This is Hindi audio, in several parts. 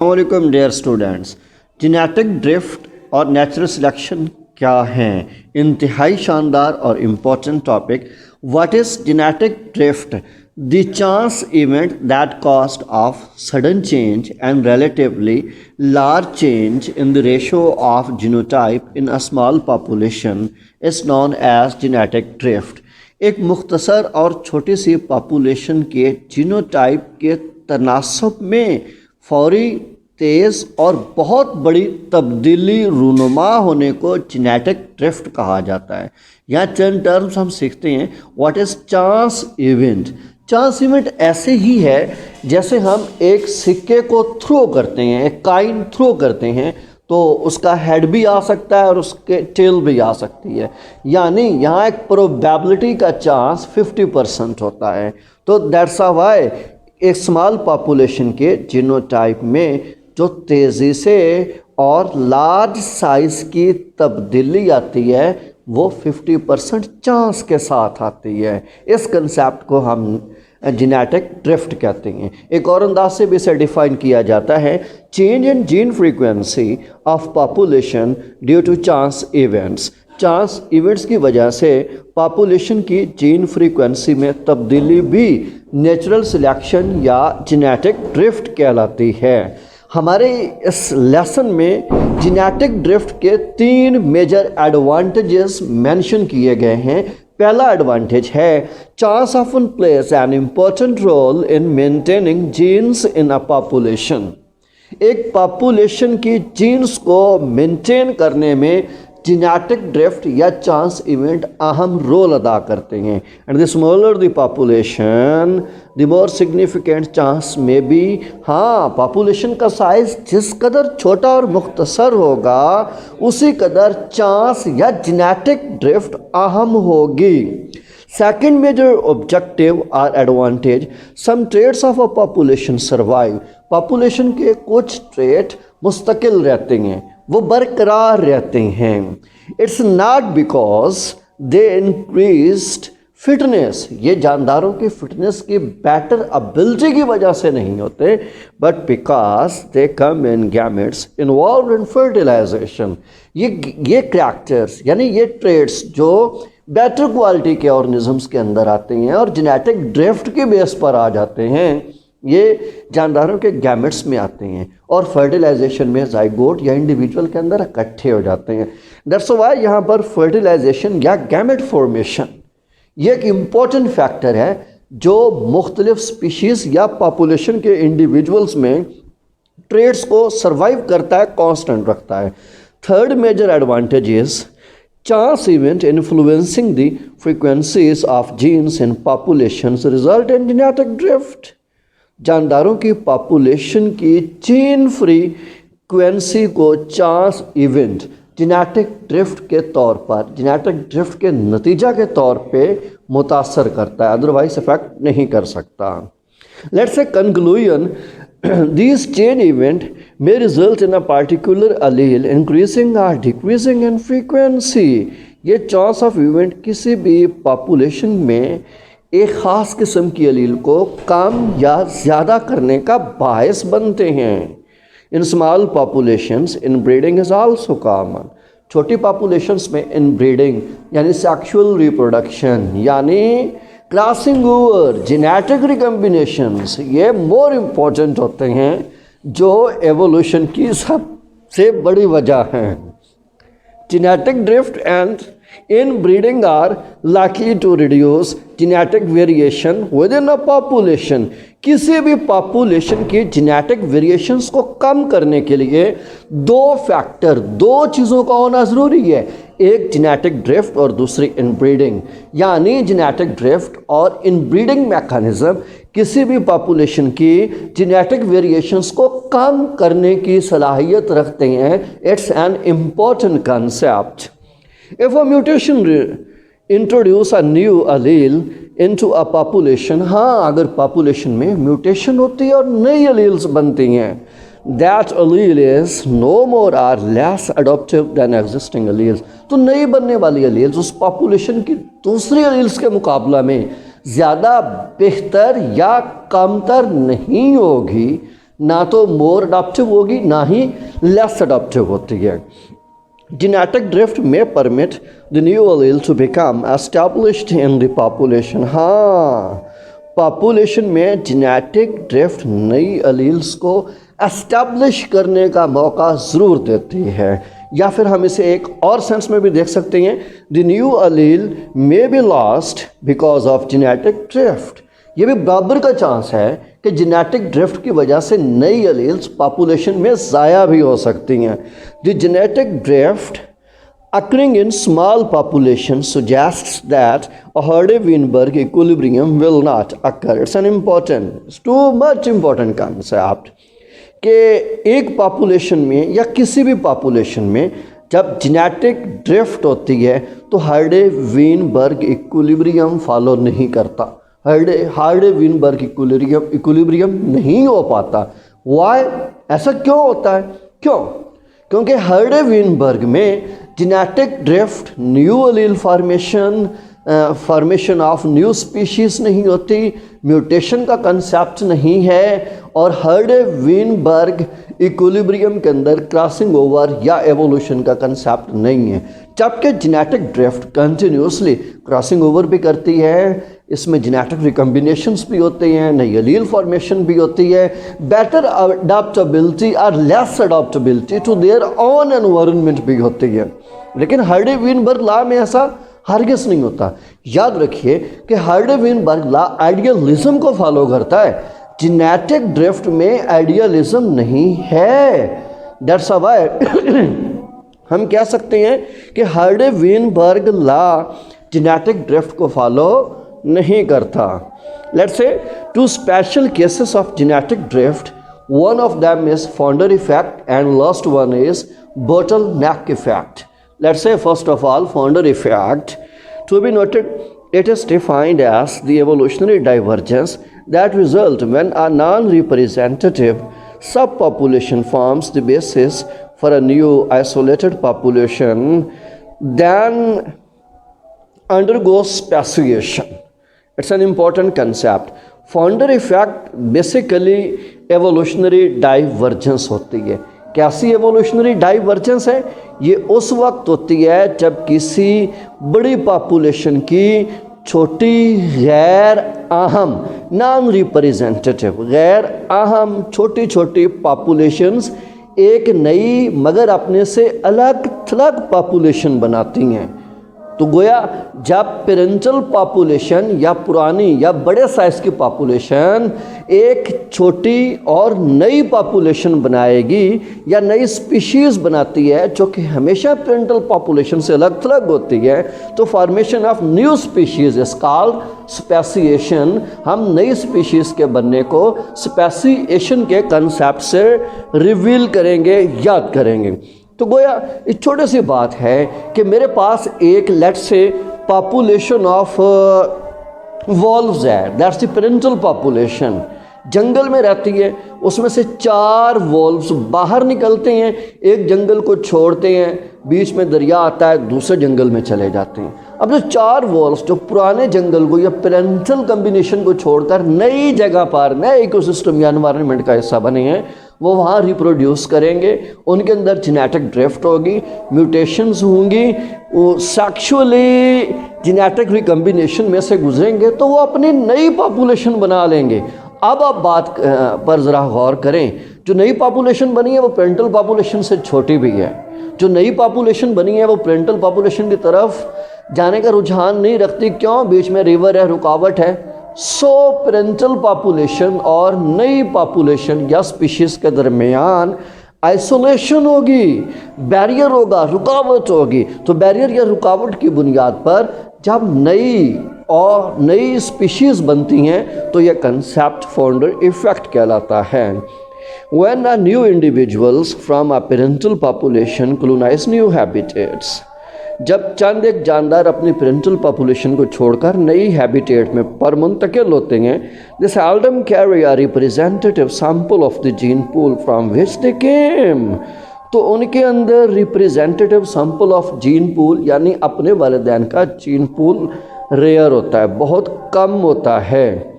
वालेकुम डियर स्टूडेंट्स। जेनेटिक ड्रिफ्ट और नेचुरल सिलेक्शन क्या हैं? इंतहाई शानदार और important topic. What is genetic drift? The chance event that cost of sudden change and relatively large change in the ratio of genotype in a small population is known as genetic drift. एक मुख्तसर और छोटी सी पॉपुलेशन के जीनोटाइप के तनासब में फौरी, तेज़ और बहुत बड़ी तब्दीली रूनुमा होने को जेनेटिक ड्रिफ्ट कहा जाता है। यहाँ चंद टर्म्स हम सीखते हैं। What is chance event? Chance event ऐसे ही है जैसे हम एक सिक्के को थ्रो करते हैं, एक काइन थ्रो करते हैं तो उसका हेड भी आ सकता है और उसके टेल भी आ सकती है। यानी यहाँ एक प्रोबेबिलिटी का चांस 50% होता है। तो दैट्स व्हाई एक स्मॉल पॉपुलेशन के जीनोटाइप में जो तेज़ी से और लार्ज साइज़ की तब्दीली आती है वो 50% चांस के साथ आती है। इस कंसेप्ट को हम जेनेटिक ड्रिफ्ट कहते हैं। एक और अंदाज से भी इसे डिफाइन किया जाता है, change in gene frequency of population due to chance events. Chance events की वजह से पॉपुलेशन की जीन फ्रीक्वेंसी में तब्दीली भी नेचुरल सिलेक्शन या जेनेटिक ड्रिफ्ट कहलाती है। हमारे इस लेसन में जेनेटिक ड्रिफ्ट के 3 मेजर एडवांटेजेस मेंशन किए गए हैं। पहला एडवांटेज है chance often plays an important role in maintaining genes in a population. एक पॉपुलेशन की जीन्स को मेंटेन करने में जेनेटिक ड्रिफ्ट या चांस इवेंट अहम रोल अदा करते हैं। And the smaller the population the more significant chance may be. हाँ, पॉपुलेशन का साइज जिस कदर छोटा और मुख्तसर होगा उसी कदर चांस या जेनेटिक ड्रिफ्ट अहम होगी। Second major objective or advantage, some traits of a population survive. Population के कुछ ट्रेट मुस्तकिल रहते हैं, वो बरकरार रहते हैं। It's not because they increased fitness, ये जानदारों की फिटनेस की बेटर एबिलिटी की वजह से नहीं होते, but because they come in gametes involve in fertilization. ये करैक्टर्स यानी ये ट्रेट्स जो बेटर क्वालिटी के ऑर्गेनिजम्स के अंदर आते हैं और जेनेटिक ड्रिफ्ट के बेस पर आ जाते हैं, ये जानदारों के गैमेट्स में आते हैं और फर्टिलाइजेशन में जाइगोट या इंडिविजुअल के अंदर इकट्ठे हो जाते हैं। दैट्स व्हाई यहाँ पर फर्टिलाइजेशन या गैमेट फॉर्मेशन ये एक इम्पॉर्टेंट फैक्टर है जो मुख्तलिफ स्पीशीज़ या पॉपुलेशन के इंडिविजुअल्स में ट्रेड्स को सर्वाइव करता है, कांस्टेंट रखता है। Third major advantage is chance event influencing the frequencies of genes in populations result in genetic drift. जानदारों की पॉपुलेशन की जीन फ्रीक्वेंसी को चांस इवेंट जेनेटिक ड्रिफ्ट के तौर पर, जेनेटिक ड्रिफ्ट के नतीजा के तौर पे मुतासर करता है, अदरवाइज इफेक्ट नहीं कर सकता। Let's say conclusion, these chain event may result in a particular allele increasing or decreasing in frequency. ये चांस ऑफ इवेंट किसी भी पॉपुलेशन में एक ख़ास किस्म की अलील को कम या ज़्यादा करने का बायस बनते हैं। In small populations inbreeding is also common. छोटी पॉपुलेशंस में इनब्रीडिंग यानी सेक्सुअल रिप्रोडक्शन यानी क्रॉसिंग ओवर, जेनेटिक रिकम्बिनेशंस ये मोर इम्पॉर्टेंट होते हैं जो एवोल्यूशन की सबसे बड़ी वजह है। Genetic drift and inbreeding are likely to reduce genetic variation within a population. किसी भी पॉपुलेशन की जेनेटिक वेरिएशंस को कम करने के लिए दो चीज़ों का होना ज़रूरी है, एक जेनेटिक ड्रिफ्ट और दूसरी इनब्रीडिंग। यानी जेनेटिक ड्रिफ्ट और इनब्रीडिंग मैकेनिज्म किसी भी पॉपुलेशन की जेनेटिक वेरिएशंस को कम करने की सलाहियत रखते हैं। It's an important concept. If a mutation introduce a new allele into a population, हाँ अगर पॉपुलेशन में म्यूटेशन होती है और नई अलील्स बनती हैं, that allele is no more or less adaptive than existing alleles, तो नई बनने वाली अलील्स उस पॉपुलेशन की दूसरी अलील्स के मुकाबला में ज़्यादा बेहतर या कमतर नहीं होगी ना तो मोर अडॉप्टिव होगी ना ही लेस अडॉप्टिव होती है। Genetic drift may permit the new allele to become established in the population। हाँ, पॉपुलेशन में जेनेटिक ड्रिफ्ट नई अलील्स को एस्टैब्लिश करने का मौका ज़रूर देती है। या फिर हम इसे एक और सेंस में भी देख सकते हैं, the new allele may be lost because of genetic drift. ये भी बराबर का चांस है कि जेनेटिक ड्रिफ्ट की वजह से नई अलील्स पॉपुलेशन में ज़ाया भी हो सकती हैं। The genetic drift occurring in small population suggests that a Hardy-Weinberg equilibrium will not occur। It's an important, it's too much important concept कि एक पॉपुलेशन में या किसी भी पॉपुलेशन में जब जेनेटिक ड्रिफ्ट होती है तो हार्डे-वीनबर्ग इक्विलिब्रियम फॉलो नहीं करता, हार्डे-वीनबर्ग इक्विलिब्रियम नहीं हो पाता। वाई? ऐसा क्यों होता है? क्योंकि हार्डे-वीनबर्ग में genetic drift, new allele formation of new species नहीं होती, म्यूटेशन का कंसेप्ट नहीं है, और हार्डे-वीनबर्ग इक्विलिब्रियम के अंदर क्रॉसिंग ओवर या एवोल्यूशन का कंसेप्ट नहीं है। जबकि genetic drift continuously crossing over भी करती है, इसमें जेनेटिक रिकम्बिनेशंस भी होते हैं, नई अलील फॉर्मेशन भी होती है, बेटर अडॉप्टेबिलिटी और less adaptability to their own environment भी होती है। लेकिन हार्डे-वीनबर्ग लॉ में ऐसा हरगिज़ नहीं होता। याद रखिए कि हार्डे-वीनबर्ग लॉ आइडियलिज्म को फॉलो करता है, जेनेटिक ड्रिफ्ट में आइडियलिज्म नहीं है। दैट्स व्हाई हम कह सकते हैं कि हार्डे-वीनबर्ग लॉ जेनेटिक ड्रिफ्ट को फॉलो नहीं करता। Let's say two special cases of genetic drift, one of them is founder effect and last one is bottleneck effect. Let's say first of all founder effect. To be noted, it is defined as the evolutionary divergence that result when a non-representative subpopulation forms the basis for a new isolated population, then undergoes speciation। It's an important concept। Founder effect basically evolutionary divergence होती है। कैसी एवोल्यूशनरी डाइवर्जेंस है? ये उस वक्त होती है जब किसी बड़ी पॉपुलेशन की छोटी गैर अहम, नॉन रिप्रेजेंटेटिव, गैर अहम छोटी छोटी पॉपुलेशंस एक नई मगर अपने से अलग थलग पॉपुलेशन बनाती हैं। तो गोया जब पेरेंटल पॉपुलेशन या पुरानी या बड़े साइज़ की पॉपुलेशन एक छोटी और नई पॉपुलेशन बनाएगी या नई स्पीशीज़ बनाती है जो कि हमेशा पेरेंटल पॉपुलेशन से अलग थलग होती है, तो formation of new species is called speciation. हम नई स्पीशीज़ के बनने को स्पेसिएशन के कंसेप्ट से रिवील करेंगे, याद करेंगे। तो गोया एक छोटी सी बात है कि मेरे पास एक let's say population of valves है, दैट्स द पेरेंटल पॉपुलेशन, जंगल में रहती है, उसमें से 4 वॉल्व्स बाहर निकलते हैं, एक जंगल को छोड़ते हैं, बीच में दरिया आता है, दूसरे जंगल में चले जाते हैं। अब जो 4 वॉल्व्स जो पुराने जंगल को या पेरेंटल कम्बिनेशन को छोड़कर नई जगह पर नए इकोसिस्टम या एनवायरनमेंट का हिस्सा बने हैं, वो वहाँ रिप्रोड्यूस करेंगे, उनके अंदर जेनेटिक ड्रिफ्ट होगी, म्यूटेशंस होंगी, वो सेक्सुअली जेनेटिक रिकम्बिनेशन में से गुजरेंगे तो वो अपनी नई पॉपुलेशन बना लेंगे। अब आप बात पर ज़रा गौर करें, जो नई पॉपुलेशन बनी है वो पेरेंटल पॉपुलेशन से छोटी भी है, जो नई पॉपुलेशन बनी है वो पेरेंटल पॉपुलेशन की तरफ जाने का रुझान नहीं रखती। क्यों? बीच में रिवर है, रुकावट है। सो पेरेंटल पॉपुलेशन और नई पॉपुलेशन या स्पीशीज़ के दरमियान आइसोलेशन होगी, बैरियर होगा, रुकावट होगी। तो बैरियर या रुकावट की बुनियाद पर जब नई स्पीशीज़ बनती हैं तो यह कंसेप्ट फाउंडर इफेक्ट कहलाता है। When a new individuals from a parental population colonize new habitats, जब चंद एक जानदार अपनी पेरेंटल पॉपुलेशन को छोड़कर नई हैबिटेट में पर मुंतकिल होते हैं, दे seldom carry a representative sample of the gene pool from which they came। तो उनके अंदर representative sample of gene pool यानी अपने वालिदैन का जीन पूल रेयर होता है, बहुत कम होता है।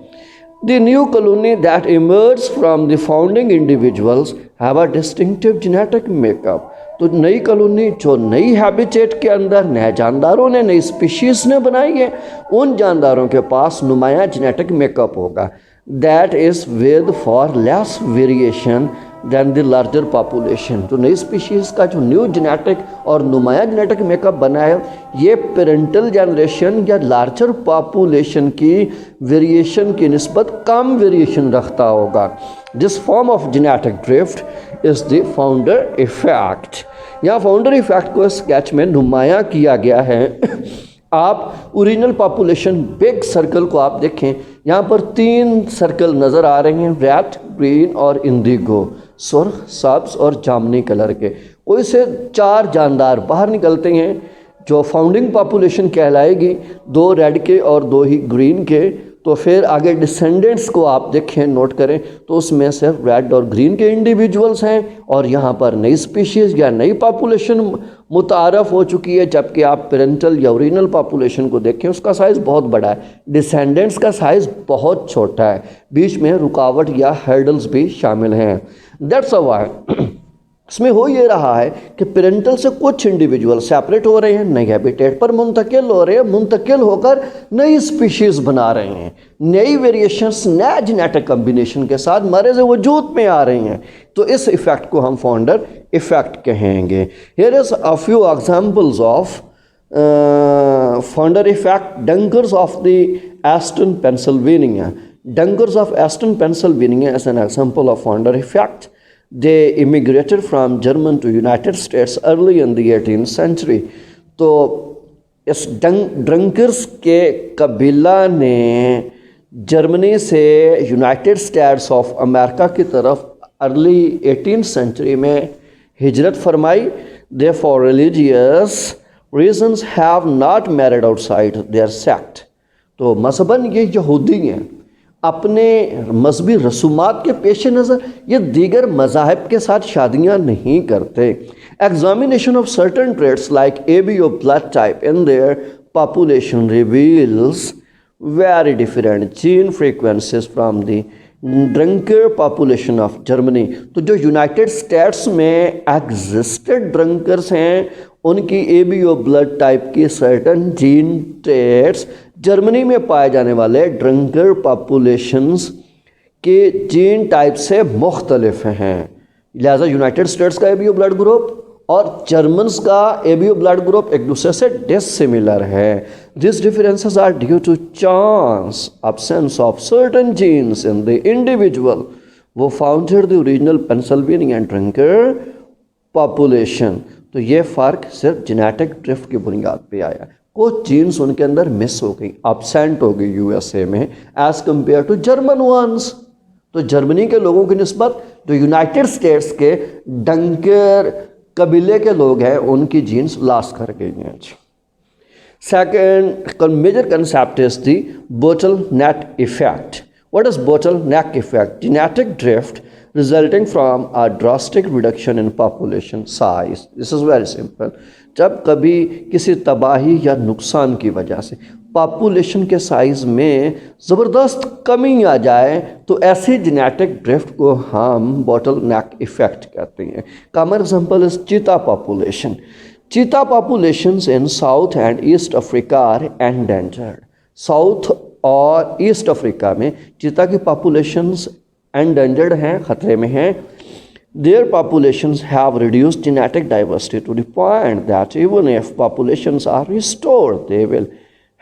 The new colony that emerged from the founding individuals have a distinctive genetic makeup. तो नई कॉलोनी जो नई हैबिटेट के अंदर नए जानदारों ने, नई स्पीशीज़ ने बनाई है, उन जानदारों के पास नुमाया जेनेटिक मेकअप होगा that is with far less variation than the larger population. जो नई स्पीशीज़ का जो न्यू जेनेटिक और नुमाया जेनेटिक मेकअप बना है, ये पेरेंटल जनरेशन या लार्जर पॉपुलेशन की वेरिएशन की निस्बत कम वेरिएशन रखता होगा। This form of genetic drift is the founder effect. यहाँ फाउंडर इफेक्ट को स्केच में नुमाया किया गया है। आप ओरिजिनल पॉपुलेशन बिग सर्कल को आप देखें, यहाँ पर 3 सर्कल नज़र आ रहे हैं, रेड, ग्रीन और इंडिगो, सुर्ख, सब्ज और जामनी कलर के। कोई से 4 जानदार बाहर निकलते हैं जो फाउंडिंग पॉपुलेशन कहलाएगी, 2 रेड के और 2 ही ग्रीन के। तो फिर आगे डिसेंडेंट्स को आप देखें, नोट करें, तो उसमें सिर्फ रेड और ग्रीन के इंडिविजुअल्स हैं और यहाँ पर नई स्पीशीज़ या नई पॉपुलेशन मुतारफ़ हो चुकी है। जबकि आप पेरेंटल या ओरिजिनल पॉपुलेशन को देखें, उसका साइज़ बहुत बड़ा है, डिसेंडेंट्स का साइज़ बहुत छोटा है, बीच में रुकावट या हर्डल्स भी शामिल हैं। दैट्स व्हाई इसमें हो ये रहा है कि पेरेंटल से कुछ इंडिविजुअल सेपरेट हो रहे हैं, नई हैबिटेट पर मुंतकिल हो रहे हैं, मुंतकिल होकर नई स्पीशीज़ बना रहे हैं, नई वेरिएशंस, नए जेनेटिक कम्बिनेशन के साथ मरज़ वजूद में आ रही हैं। तो इस इफ़ेक्ट को हम फाउंडर इफ़ेक्ट कहेंगे। Here is a few examples of founder effect. Dunkers of the eastern Pennsylvania. Dunkers of eastern Pennsylvania is an example of founder effect. They immigrated from Germany to United States early in the 18th century. तो इस ड्रंकर्स के कबीला ने जर्मनी से यूनाइटेड स्टेट्स ऑफ अमेरिका की तरफ अर्ली 18th सेंचुरी में हिजरत फरमाई। They for religious reasons have not married outside their sect. तो मसबन ये यहूदी हैं, अपने मजहबी रसूमात के पेश नज़र ये दीगर मज़ाहब के साथ शादियाँ नहीं करते। Examination of certain trades like ABO blood type in their population reveals very different gene frequencies from the Dunker population of Germany. तो जो यूनाइटेड स्टेट्स में एग्जिस्टेड ड्रंकर्स हैं, उनकी ABO ब्लड टाइप की सर्टन जीन ट्रेड्स जर्मनी में पाए जाने वाले ड्रंकर पॉपुलेशंस के जीन टाइप से मुख्तलिफ हैं। लिहाजा यूनाइटेड स्टेट्स का ABO ब्लड ग्रुप और जर्मन्स का ABO ब्लड ग्रुप एक दूसरे से डिसिमिलर है। This differences are due to chance absence of certain genes in the individual वो founded the original Pennsylvanian dunker population. तो ये फ़र्क सिर्फ जेनेटिक ड्रिफ्ट की बुनियाद पे आया। कुछ जीन्स उनके अंदर मिस हो गई, एब्सेंट हो गई USA में as compared to German ones. तो जर्मनी के लोगों की निस्बत जो यूनाइटेड स्टेट्स के डंकर कबीले के लोग हैं, उनकी जीन्स लॉस कर गई हैं। Second major concept is the bottleneck effect. What is bottleneck effect? Genetic drift resulting from a drastic reduction in population size. This is very simple. जब कभी किसी तबाही या नुकसान की वजह से पॉपुलेशन के साइज़ में ज़बरदस्त कमी आ जाए, तो ऐसी जेनेटिक ड्रिफ्ट को हम बोटलनेक इफेक्ट कहते हैं। Common example is cheetah population. Cheetah populations in South and East Africa are endangered. South और ईस्ट अफ्रीका में चीता की पॉपुलेशंस एंडेंजर्ड हैं, ख़तरे में हैं। Their populations have reduced genetic diversity to the point that even if populations are restored they will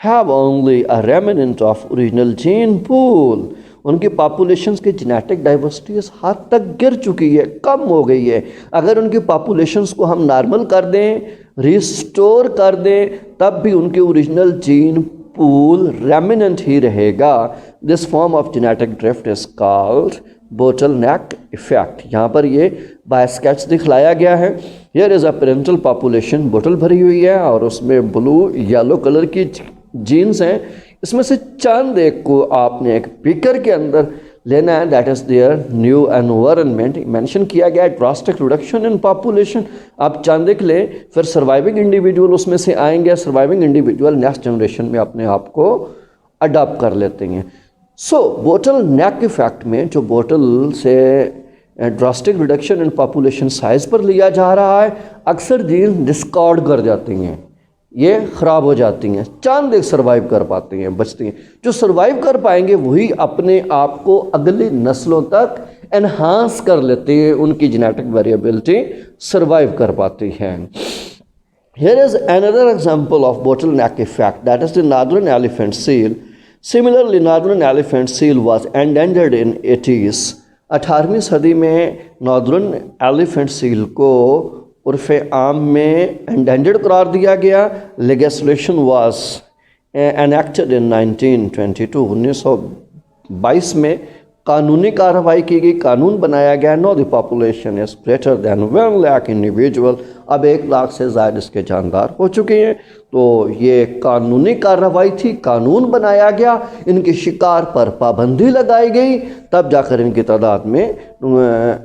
have only a remnant of original gene pool. उनकी पॉपुलेशंस की जेनेटिक डाइवर्सिटी इस हद तक गिर चुकी है, कम हो गई है। अगर उनकी पॉपुलेशंस को हम नॉर्मल कर दें, रिस्टोर कर दें, तब भी उनके ओरिजिनल जीन पूल रेमिनेंट ही रहेगा। This form of genetic drift is called bottleneck effect. यहाँ पर ये बाय स्केच दिखलाया गया है। Here is a parental population, बोतल भरी हुई है और उसमें ब्लू येलो कलर की जीन्स हैं। इसमें से चंद एक को आपने एक बीकर के अंदर लेना है, that is their new environment. Mention किया गया है ड्रास्टिक रिडक्शन इन पॉपुलेशन। आप चंद एक लें, फिर सर्वाइविंग इंडिविजुअल उसमें से आएंगे। सर्वाइविंग इंडिविजुअल नेक्स्ट जनरेशन में अपने आप को अडॉप्ट कर लेते हैं। सो बोटल नेक इफेक्ट में जो बोटल से drastic reduction in population size पर लिया जा रहा है, अक्सर जीन डिस्कार्ड कर जाती हैं, ये ख़राब हो जाती हैं, चंद एक सर्वाइव कर पाती हैं, बचती हैं। जो सर्वाइव कर पाएंगे वही अपने आप को अगली नस्लों तक एनहांस कर लेते हैं, उनकी जेनेटिक वेरिएबिलिटी सर्वाइव कर पाती है। Here is another example of bottleneck effect, that is the northern elephant seal. Similarly, northern elephant seal was endangered in 80s. 18वीं सदी में नॉर्दर्न एलिफेंट सील को उर्फ़ आम में एंडेंजर्ड करार दिया गया। लेजिस्लेशन वाज एनेक्टेड इन 1922, 1922 में कानूनी कार्रवाई की गई, कानून बनाया गया। Know the population is greater than 1 lakh individual, अब 1 लाख से ज़्यादा इसके जानदार हो चुके हैं। तो ये कानूनी कार्रवाई थी, कानून बनाया गया, इनके शिकार पर पाबंदी लगाई गई, तब जाकर इनकी तादाद में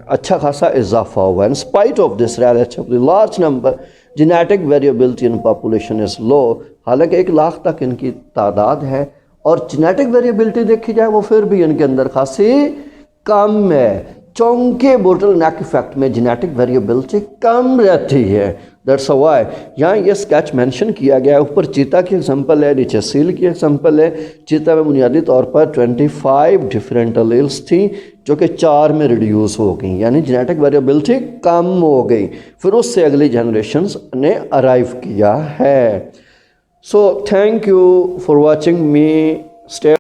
अच्छा खासा इजाफा हुआ। In spite of this relatively large number, genetic variability in population is low, हालांकि 1 लाख तक इनकी तादाद है और जेनेटिक वेरिएबिलिटी देखी जाए वो फिर भी इनके अंदर खासी कम है। चौंके बोटल नेक इफेक्ट में जेनेटिक वेरिएबिलिटी कम रहती है। दैट्स व्हाई यहाँ ये स्केच मेंशन किया गया है। ऊपर चीता की एग्जांपल है, नीचे सील की एग्जांपल है। चीता में बुनियादी तौर पर 25 डिफरेंट एलील्स थी जो कि 4 में रिड्यूस हो गई, यानी जेनेटिक वेरिएबिलिटी कम हो गई। फिर उससे अगली जनरेशन्स ने अराइव किया है। So thank you for watching me. Stay